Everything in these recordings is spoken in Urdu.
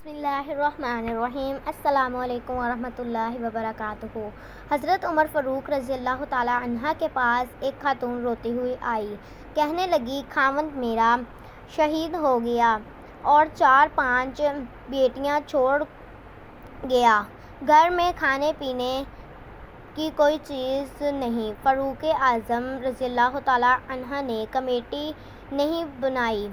بسم اللہ الرحمن الرحیم۔ السلام علیکم ورحمۃ اللہ وبرکاتہ۔ حضرت عمر فاروق رضی اللہ تعالیٰ عنہ کے پاس ایک خاتون روتی ہوئی آئی۔ کہنے لگی، خاوند میرا شہید ہو گیا اور 4-5 بیٹیاں چھوڑ گیا۔ گھر میں کھانے پینے کی کوئی چیز نہیں۔ فاروق اعظم رضی اللہ تعالیٰ عنہ نے کمیٹی نہیں بنائی،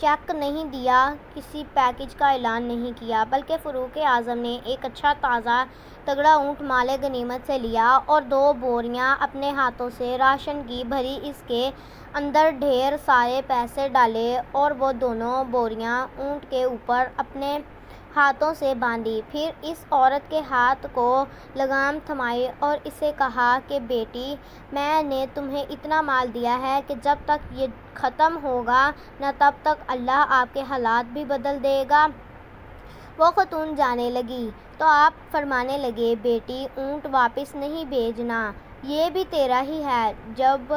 چیک نہیں دیا، کسی پیکج کا اعلان نہیں کیا، بلکہ فاروق اعظم نے ایک اچھا تازہ تگڑا اونٹ مال غنیمت سے لیا اور 2 بوریاں اپنے ہاتھوں سے راشن کی بھری، اس کے اندر ڈھیر سارے پیسے ڈالے اور وہ دونوں بوریاں اونٹ کے اوپر اپنے ہاتھوں سے باندھی۔ پھر اس عورت کے ہاتھ کو لگام تھمائی اور اسے کہا کہ بیٹی، میں نے تمہیں اتنا مال دیا ہے کہ جب تک یہ ختم ہوگا نہ تب تک اللہ آپ کے حالات بھی بدل دے گا۔ وہ خاتون جانے لگی تو آپ فرمانے لگے، بیٹی، اونٹ واپس نہیں بھیجنا، یہ بھی تیرا ہی ہے۔ جب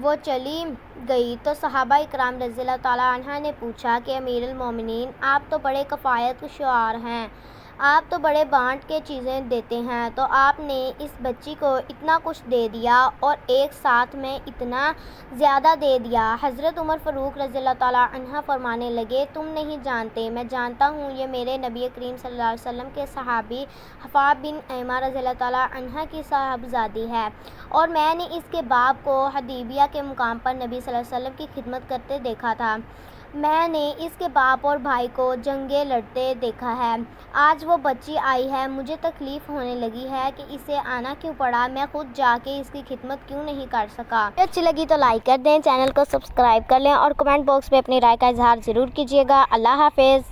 وہ چلی گئی تو صحابہ اکرام رضی اللہ تعالیٰ عنہ نے پوچھا کہ امیر المومنین، آپ تو بڑے کفایت شعار ہیں، آپ تو بڑے بانٹ کے چیزیں دیتے ہیں، تو آپ نے اس بچی کو اتنا کچھ دے دیا اور ایک ساتھ میں اتنا زیادہ دے دیا۔ حضرت عمر فاروق رضی اللہ تعالیٰ عنہ فرمانے لگے، تم نہیں جانتے، میں جانتا ہوں، یہ میرے نبی کریم صلی اللہ علیہ وسلم کے صحابی حفا بن ایمہ رضی اللہ تعالیٰ عنہ کی صاحبزادی ہے، اور میں نے اس کے باپ کو حدیبیہ کے مقام پر نبی صلی اللہ علیہ وسلم کی خدمت کرتے دیکھا تھا۔ میں نے اس کے باپ اور بھائی کو جنگیں لڑتے دیکھا ہے۔ آج وہ بچی آئی ہے، مجھے تکلیف ہونے لگی ہے کہ اسے آنا کیوں پڑا، میں خود جا کے اس کی خدمت کیوں نہیں کر سکا۔ اچھی لگی تو لائک کر دیں، چینل کو سبسکرائب کر لیں اور کمنٹ باکس میں اپنی رائے کا اظہار ضرور کیجیے گا۔ اللہ حافظ۔